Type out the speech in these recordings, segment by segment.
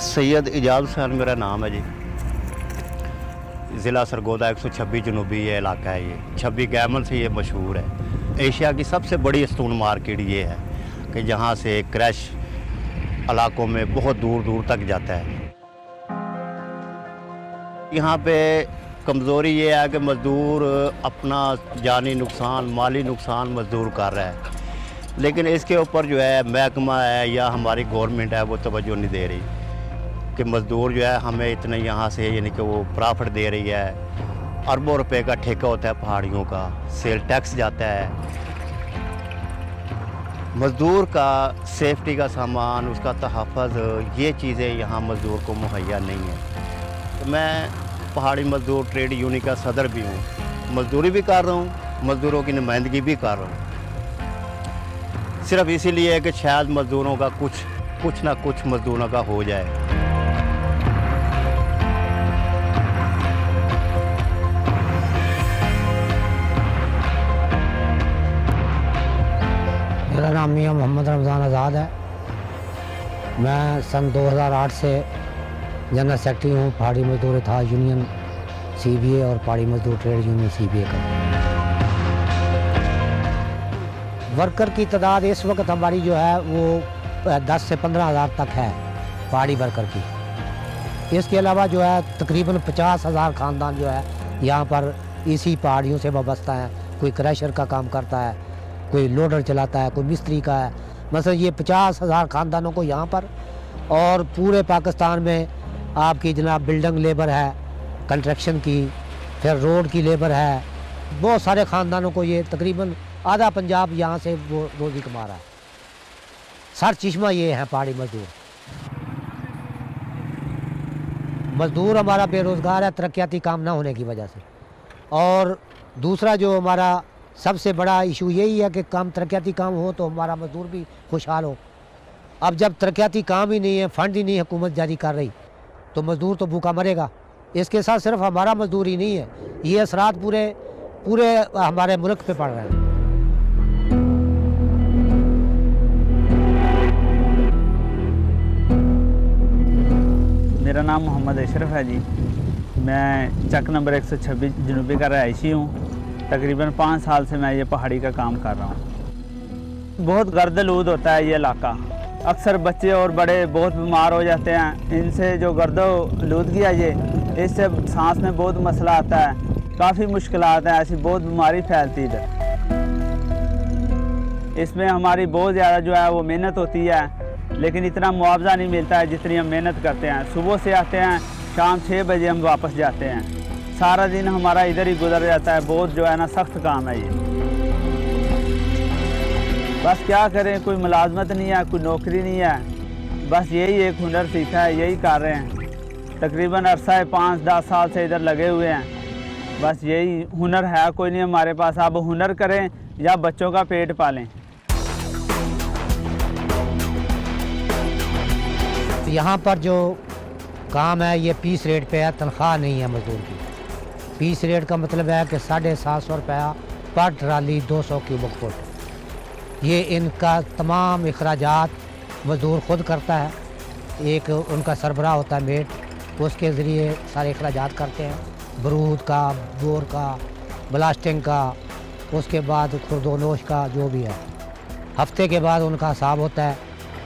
सैयद इजाज़ हुसैन मेरा नाम है जी। ज़िला सरगोदा 126 जनूबी ये इलाका है। ये 26 गैमन से ये मशहूर है। एशिया की सबसे बड़ी स्टोन मार्केट ये है कि जहाँ से क्रैश इलाकों में बहुत दूर दूर तक जाता है। यहाँ पे कमज़ोरी ये है कि मज़दूर अपना जानी नुकसान, माली नुकसान मज़दूर कर रहा है, लेकिन इसके ऊपर जो है महकमा है या हमारी गवर्नमेंट है वो तवज्जो नहीं दे रही कि मज़दूर जो है हमें इतने यहाँ से यानी कि वो प्रॉफिट दे रही है। अरबों रुपए का ठेका होता है पहाड़ियों का, सेल टैक्स जाता है। मज़दूर का सेफ्टी का सामान, उसका तहफ़्फ़ुज़, ये चीज़ें यहाँ मज़दूर को मुहैया नहीं है। तो मैं पहाड़ी मज़दूर ट्रेड यूनियन का सदर भी हूँ, मज़दूरी भी कर रहा हूँ, मज़दूरों की नुमाइंदगी भी कर रहा हूँ, सिर्फ इसीलिए कि शायद मज़दूरों का कुछ ना कुछ मज़दूरों का हो जाए। मेरा नाम मियाँ मोहम्मद रमज़ान आज़ाद है। मैं सन 2008 से जनरल सेक्रेटरी हूँ पहाड़ी मजदूर इत्तेहाद यूनियन CBA और पहाड़ी मजदूर ट्रेड यूनियन CBA का। वर्कर की तादाद इस वक्त हमारी जो है वो 10 से 15 हज़ार तक है पहाड़ी वर्कर की। इसके अलावा जो है तकरीबन 50,000 ख़ानदान जो है यहाँ पर इसी पहाड़ियों से वाबस्ता है। कोई क्रैशर का काम करता है, कोई लोडर चलाता है, कोई मिस्त्री का है। मतलब ये 50,000 ख़ानदानों को यहाँ पर, और पूरे पाकिस्तान में आपकी जनाब बिल्डिंग लेबर है, कंस्ट्रक्शन की, फिर रोड की लेबर है, बहुत सारे ख़ानदानों को ये तकरीबन आधा पंजाब यहाँ से वो रोज़ी कमा रहा है। सर चश्मा ये है पहाड़ी मजदूर। मजदूर हमारा बेरोज़गार है तरक्याती काम ना होने की वजह से। और दूसरा जो हमारा सबसे बड़ा इशू यही है कि काम तरक्याती काम हो तो हमारा मजदूर भी खुशहाल हो। अब जब तरक्याती काम ही नहीं है, फंड ही नहीं हुकूमत जारी कर रही, तो मजदूर तो भूखा मरेगा। इसके साथ सिर्फ हमारा मजदूर ही नहीं है, ये असरात पूरे हमारे मुल्क पे पड़ रहे हैं। मेरा नाम मोहम्मद अशरफ है जी। मैं चक नंबर 126 जनूबी का रहायशी हूँ। तकरीबन 5 साल से मैं ये पहाड़ी का काम कर रहा हूँ। बहुत गर्द-आलूद होता है ये इलाका। अक्सर बच्चे और बड़े बहुत बीमार हो जाते हैं। इनसे जो गर्द-आलूदगी है ये, इससे सांस में बहुत मसला आता है, काफ़ी मुश्किलात हैं, ऐसी बहुत बीमारी फैलती है। इसमें हमारी बहुत ज़्यादा जो है वो मेहनत होती है, लेकिन इतना मुआवजा नहीं मिलता है जितनी हम मेहनत करते हैं। सुबह से आते हैं, शाम 6 बजे हम वापस जाते हैं। सारा दिन हमारा इधर ही गुजर जाता है। बहुत जो है ना सख्त काम है ये। बस क्या करें, कोई मुलाजमत नहीं है, कोई नौकरी नहीं है, बस यही एक हुनर सीखा है, यही कर रहे हैं। तकरीबन अरसा 5-10 साल से इधर लगे हुए हैं। बस यही हुनर है, कोई नहीं हमारे पास। अब हुनर करें या बच्चों का पेट पालें। यहाँ पर जो काम है ये पीस रेट पे है, तनख्वाह नहीं है मजदूर की। पीस रेट का मतलब है कि 750 रुपया पर ट्राली 200 क्यूबिक फुट। ये इनका तमाम अखराजात मजदूर ख़ुद करता है। एक उनका सरबराह होता है मेट, उसके ज़रिए सारे अखराजात करते हैं, बरूद का, बोर का, ब्लास्टिंग का, उसके बाद खुर्दोनोश का, जो भी है। हफ्ते के बाद उनका हिसाब होता है,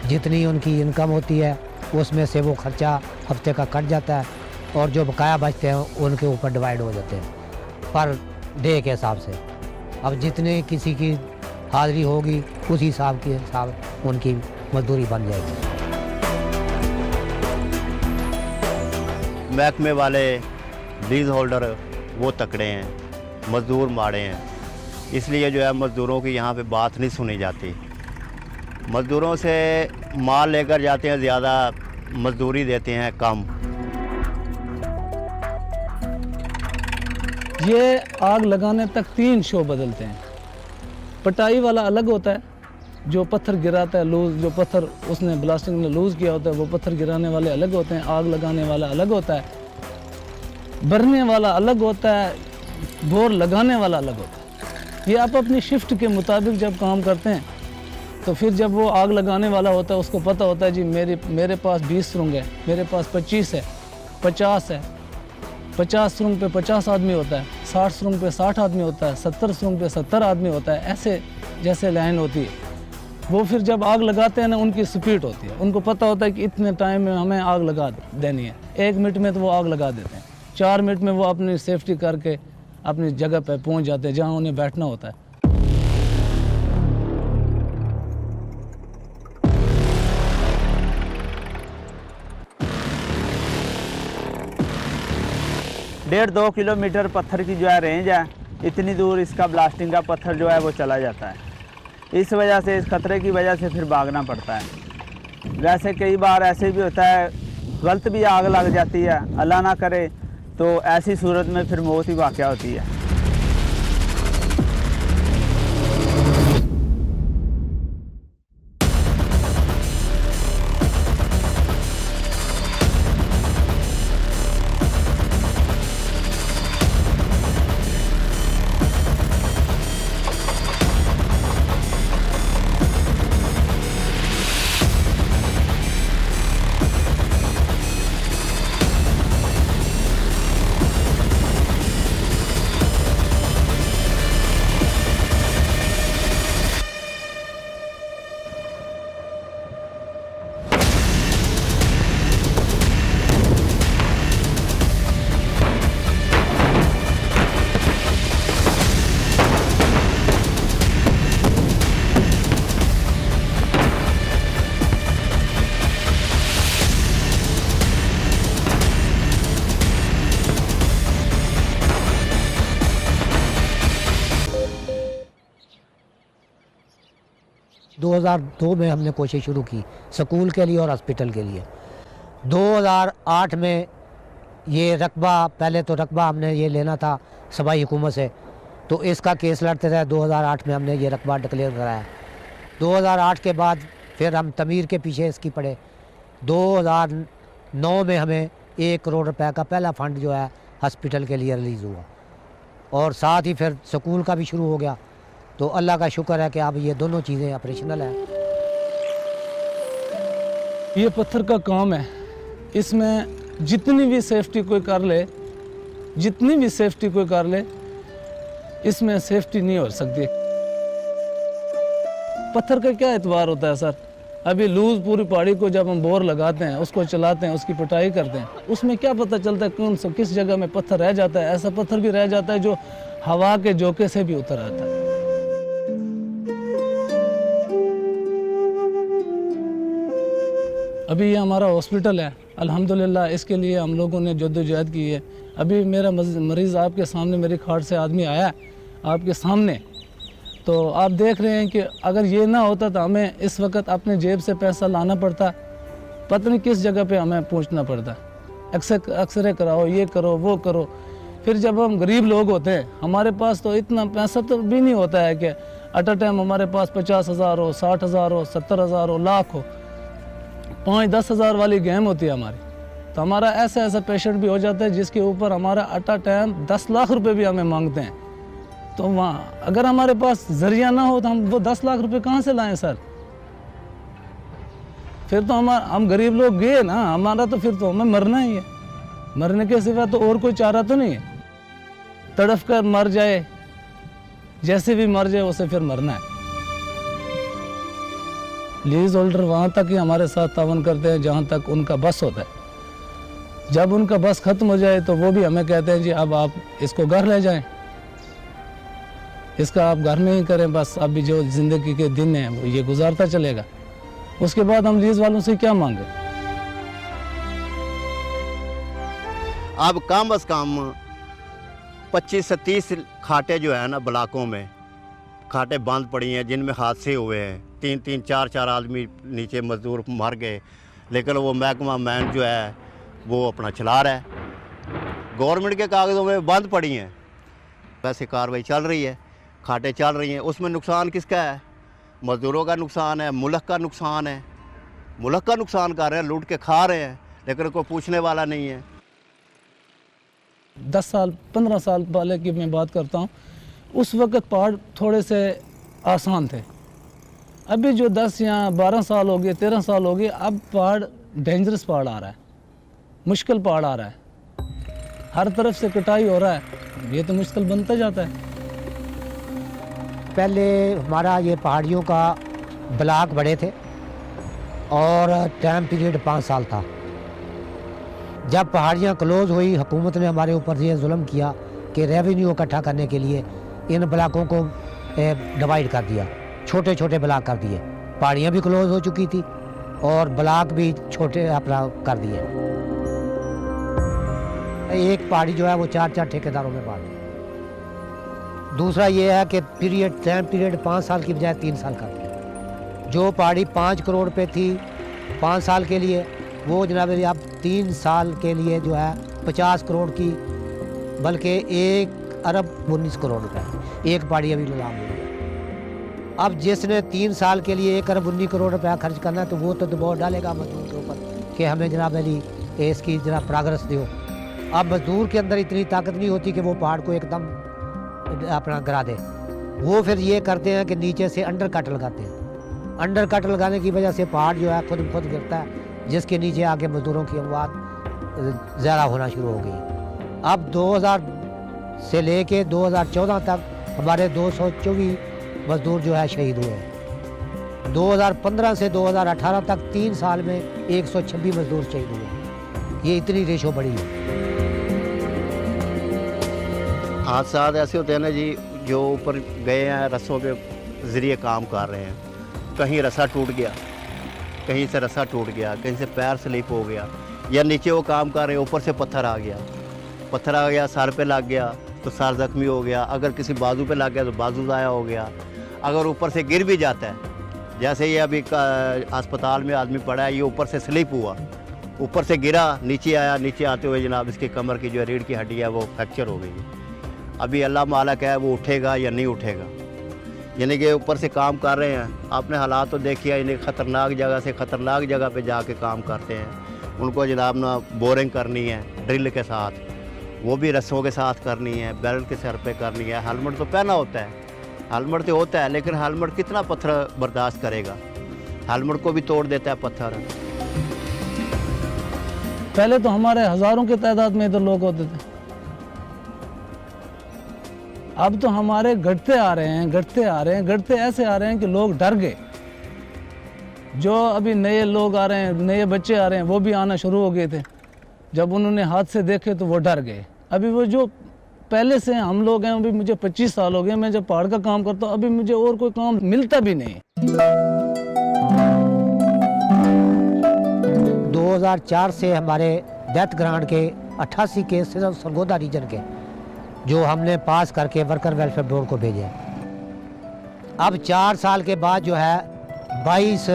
जितनी उनकी इनकम होती है उसमें से वो ख़र्चा हफ्ते का कट जाता है, और जो बकाया बचते हैं उनके ऊपर डिवाइड हो जाते हैं पर डे के हिसाब से। अब जितने किसी की हाज़िरी होगी उसी हिसाब के हिसाब उनकी मजदूरी बन जाएगी। महकमे वाले लीज होल्डर वो तकड़े हैं, मज़दूर माड़े हैं, इसलिए जो है मज़दूरों की यहाँ पे बात नहीं सुनी जाती। मज़दूरों से माल लेकर जाते हैं ज़्यादा, मजदूरी देते हैं कम। ये आग लगाने तक 3 शो बदलते हैं। पटाई वाला अलग होता है, जो पत्थर गिराता है लूज़, जो पत्थर उसने ब्लास्टिंग में लूज़ किया होता है वो पत्थर गिराने वाले अलग होते हैं। आग लगाने वाला अलग होता है, भरने वाला अलग होता है, बोर लगाने वाला अलग होता है। ये आप अपनी शिफ्ट के मुताबिक जब काम करते हैं तो फिर जब वो आग लगाने वाला होता है उसको पता होता है जी मेरे पास 20 सुरंग है, मेरे पास 25 है, 50 है, 50 सुरंग पे 50 आदमी होता है, 60 सुरंग पे 60 आदमी होता है, 70 सुरंग पे 70 आदमी होता है, ऐसे जैसे लाइन होती है। वो फिर जब आग लगाते हैं ना उनकी स्पीड होती है, उनको पता होता है कि इतने टाइम में हमें आग लगा देनी है। 1 मिनट में तो वो आग लगा देते हैं, 4 मिनट में वो अपनी सेफ्टी करके अपनी जगह पे पहुंच जाते हैं जहां उन्हें बैठना होता है। डेढ़ 2 किलोमीटर पत्थर की जो है रेंज है, इतनी दूर इसका ब्लास्टिंग का पत्थर जो है वो चला जाता है। इस वजह से, इस खतरे की वजह से फिर भागना पड़ता है। वैसे कई बार ऐसे भी होता है गलत भी आग लग जाती है, अल्लाह ना करे, तो ऐसी सूरत में फिर मौत ही वाक़या होती है। दो में हमने कोशिश शुरू की स्कूल के लिए और हॉस्पिटल के लिए। 2008 में ये रकबा, पहले तो रकबा हमने ये लेना था सूबाई हुकूमत से, तो इसका केस लड़ते रहे। 2008 में हमने ये रकबा डिक्लेयर कराया। 2008 के बाद फिर हम तमीर के पीछे इसकी पड़े। 2009 में हमें 1 करोड़ रुपए का पहला फंड जो है हॉस्पिटल के लिए रिलीज़ हुआ, और साथ ही फिर स्कूल का भी शुरू हो गया। तो अल्लाह का शुक्र है कि अब ये दोनों चीज़ें ऑपरेशनल हैं। ये पत्थर का काम है, इसमें जितनी भी सेफ्टी कोई कर ले, जितनी भी सेफ्टी कोई कर ले, इसमें सेफ्टी नहीं हो सकती। पत्थर का क्या एतबार होता है सर? अभी लूज पूरी पहाड़ी को जब हम बोर लगाते हैं, उसको चलाते हैं, उसकी पिटाई करते हैं, उसमें क्या पता चलता है कौन सा किस जगह में पत्थर रह जाता है। ऐसा पत्थर भी रह जाता है जो हवा के झोंके से भी उतर आता है। अभी ये हमारा हॉस्पिटल है, अल्हम्दुलिल्लाह इसके लिए हम लोगों ने जद्दोजहद की है। अभी मेरा मरीज़ आपके सामने, मेरी खाट से आदमी आया आपके सामने, तो आप देख रहे हैं कि अगर ये ना होता तो हमें इस वक्त अपने जेब से पैसा लाना पड़ता, पता नहीं किस जगह पे हमें पहुंचना पड़ता। एक्सरे कराओ, ये करो, वो करो। फिर जब हम गरीब लोग होते हैं, हमारे पास तो इतना पैसा तो भी नहीं होता है कि एट अ टाइम हमारे पास 50,000 हो, 60,000 हो, 70,000 हो, लाख हो। 5-10 हज़ार वाली गेम होती है हमारी। तो हमारा ऐसा पेशेंट भी हो जाता है जिसके ऊपर हमारा एट अ टाइम 10 लाख रुपए भी हमें मांगते हैं। तो वहाँ अगर हमारे पास जरिया ना हो तो हम वो 10 लाख रुपए कहाँ से लाएं सर? फिर तो हम गरीब लोग गए ना, हमारा तो फिर तो हमें मरना ही है। मरने के सिवा तो और कोई चारा तो नहीं है। तड़फ कर मर जाए, जैसे भी मर जाए उसे फिर मरना है। लीज होल्डर वहाँ तक ही हमारे साथ तावन करते हैं जहाँ तक उनका बस होता है। जब उनका बस ख़त्म हो जाए तो वो भी हमें कहते हैं जी अब आप इसको घर ले जाएं, इसका आप घर में ही करें, बस अभी जो ज़िंदगी के दिन हैं वो ये गुजारता चलेगा। उसके बाद हम लीज वालों से क्या मांगे? अब कम अज़ कम 25 से 30 खाटें जो है ना ब्लाकों में खाटें बंद पड़ी हैं जिनमें हादसे हुए हैं। 3-3, 4-4 आदमी नीचे मजदूर मर गए, लेकिन वो महकमा मैन जो है वो अपना चला रहा है। गवर्नमेंट के कागज़ों में बंद पड़ी हैं, वैसे कार्रवाई चल रही है, खाटें चल रही हैं। उसमें नुकसान किसका है? मज़दूरों का नुकसान है, मुल्क का नुकसान है। मुल्क का नुकसान कर रहे हैं, लूट के खा रहे हैं, लेकिन कोई पूछने वाला नहीं है। 10 साल 15 साल पहले की मैं बात करता हूँ, उस वक़्त पहाड़ थोड़े से आसान थे। अभी जो 10 या 12 साल हो गए, 13 साल हो गए, अब पहाड़ डेंजरस पहाड़ आ रहा है, मुश्किल पहाड़ आ रहा है, हर तरफ से कटाई हो रहा है, ये तो मुश्किल बनता जाता है। पहले हमारा ये पहाड़ियों का ब्लॉक बड़े थे और टाइम पीरियड 5 साल था। जब पहाड़ियाँ क्लोज़ हुई, हुकूमत ने हमारे ऊपर ये जुल्म किया कि रेवेन्यू इकट्ठा करने के लिए इन ब्लॉकों को डिवाइड कर दिया, छोटे छोटे ब्लॉक कर दिए। पहाड़ियाँ भी क्लोज़ हो चुकी थी और ब्लॉक भी छोटे अपना कर दिए। एक पहाड़ी जो है वो 4-4 ठेकेदारों में बांट दी। दूसरा ये है कि टाइम पीरियड 5 साल की बजाय 3 साल कर दिया। जो पहाड़ी 5 करोड़ पे थी 5 साल के लिए, वो जनाब अब 3 साल के लिए जो है 50 करोड़ की, बल्कि 1 अरब 19 करोड़ रुपए एक पहाड़ी अभी नीलाम हुई है। अब जिसने 3 साल के लिए 1 अरब 19 करोड़ रुपया खर्च करना है तो वो तो दबाव डालेगा मजदूर के ऊपर कि हमें जनाब अली इसकी जरा प्रोग्रेस दो। अब मजदूर के अंदर इतनी ताकत नहीं होती कि वो पहाड़ को एकदम अपना गिरा दे। वो फिर ये करते हैं कि नीचे से अंडर कट लगाते हैं। अंडर कट लगाने की वजह से पहाड़ जो है खुद गिरता है, जिसके नीचे आके मजदूरों की अमवात ज़्यादा होना शुरू हो गई। अब 2000 से लेके 2014 तक हमारे 224 मजदूर जो है शहीद हुए हैं। 2015 से 2018 तक 3 साल में 126 मजदूर शहीद हुए। ये इतनी रेशो बढ़ी है। हादसात ऐसे होते हैं ना जी, जो ऊपर गए हैं रस्सों के ज़रिए काम कर रहे हैं, कहीं रस्सा टूट गया, कहीं से रस्सा टूट गया, कहीं से पैर स्लिप हो गया, या नीचे वो काम कर रहे हैं ऊपर से पत्थर आ गया, सर पे लग गया तो सर ज़ख्मी हो गया, अगर किसी बाजू पे लग गया तो बाजू ज़ाया हो गया, अगर ऊपर से गिर भी जाता है, जैसे ये अभी अस्पताल में आदमी पड़ा है, ये ऊपर से स्लिप हुआ, ऊपर से गिरा, नीचे आया, नीचे आते हुए जनाब इसकी कमर की जो रीढ़ की हड्डी है वो फ्रैक्चर हो गई है। अभी अल्लाह मालिक है वो उठेगा या नहीं उठेगा, यानी कि ऊपर से काम कर रहे हैं। आपने हालात तो देखिए, यानी ख़तरनाक जगह से ख़तरनाक जगह पे जाके काम करते हैं। उनको जनाब ना बोरिंग करनी है ड्रिल के साथ, वो भी रस्सों के साथ करनी है, बेल्ट के सर पे करनी है। हेलमेट तो पहना होता है, हेलमेट तो होता है, लेकिन हेलमेट कितना पत्थर बर्दाश्त करेगा, हेलमेट को भी तोड़ देता है पत्थर। पहले तो हमारे हज़ारों की तादाद में इधर लोग होते थे, अब तो हमारे घटते आ रहे हैं, घटते ऐसे आ रहे हैं कि लोग डर गए। जो अभी नए लोग आ रहे हैं, नए बच्चे आ रहे हैं, वो भी आना शुरू हो गए थे। जब उन्होंने हादसे देखे तो वो डर गए। अभी वो जो पहले से हम लोग हैं, अभी मुझे 25 साल हो गए, मैं जब पहाड़ का काम करता हूँ, अभी मुझे और कोई काम मिलता भी नहीं। 2004 से हमारे डेथ ग्रांट के 88 केस सिर्फ सरगोदा रीजन के जो हमने पास करके वर्कर वेलफेयर बोर्ड को भेजे। अब 4 साल के बाद जो है 22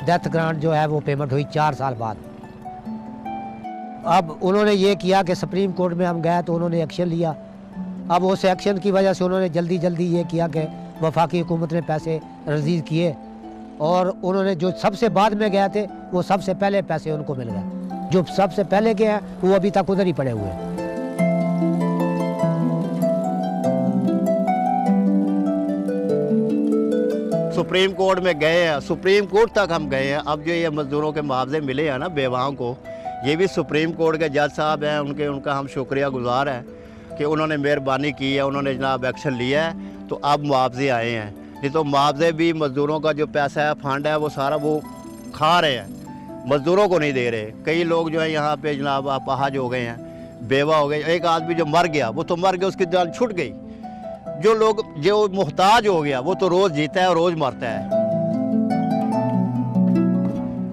डेथ ग्रांट जो है वो पेमेंट हुई 4 साल बाद। अब उन्होंने ये किया कि सुप्रीम कोर्ट में हम गए तो उन्होंने एक्शन लिया। अब उस एक्शन की वजह से उन्होंने जल्दी ये किया कि वफाकी हुकूमत ने पैसे रजीज़ किए, और उन्होंने जो सबसे बाद में गए थे वो सबसे पहले पैसे उनको मिल गए। जो सबसे पहले गए हैं वो अभी तक उधर ही पड़े हुए हैं। सुप्रीम कोर्ट में गए हैं, सुप्रीम कोर्ट तक हम गए हैं। अब जो ये मज़दूरों के मुआवजे मिले हैं ना बेवाओं को, ये भी सुप्रीम कोर्ट के जज साहब हैं, उनका हम शुक्रिया गुजार हैं कि उन्होंने मेहरबानी की है, उन्होंने जनाब एक्शन लिया है, तो अब मुआवजे आए हैं। नहीं तो मुआवजे भी मज़दूरों का जो पैसा है, फंड है, वो सारा वो खा रहे हैं, मज़दूरों को नहीं दे रहे। कई लोग जो है यहाँ पे जनाब अपाहज हो गए हैं, बेवा हो गए। एक आदमी जो मर गया वो तो मर गया, उसकी जान छूट गई। जो मुहताज हो गया वो तो रोज़ जीता है और रोज़ मरता है।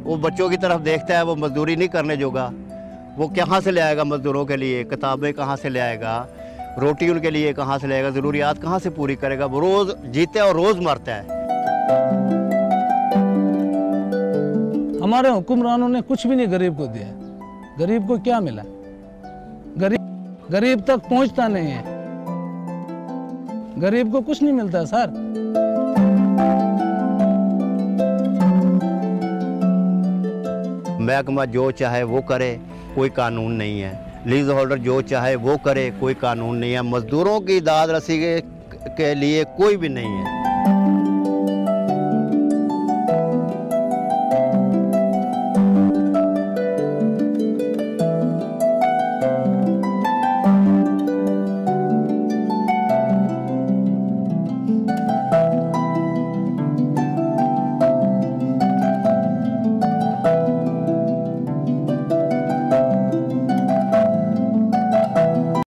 वो बच्चों की तरफ देखता है, वो मजदूरी नहीं करने जोगा। वो कहाँ से ले आएगा मज़दूरों के लिए, किताबें कहाँ से ले आएगा, रोटी उनके लिए कहाँ से ले आएगा, ज़रूरियात कहाँ से पूरी करेगा। वो रोज़ जीता है और रोज़ मरता है। हमारे हुक्मरानों ने कुछ भी नहीं गरीब को दिया। गरीब को क्या मिला? गरीब तक पहुंचता नहीं है, गरीब को कुछ नहीं मिलता सर। महकमा जो चाहे वो करे, कोई कानून नहीं है। लीज होल्डर जो चाहे वो करे, कोई कानून नहीं है। मजदूरों की दाद रसी के लिए कोई भी नहीं है।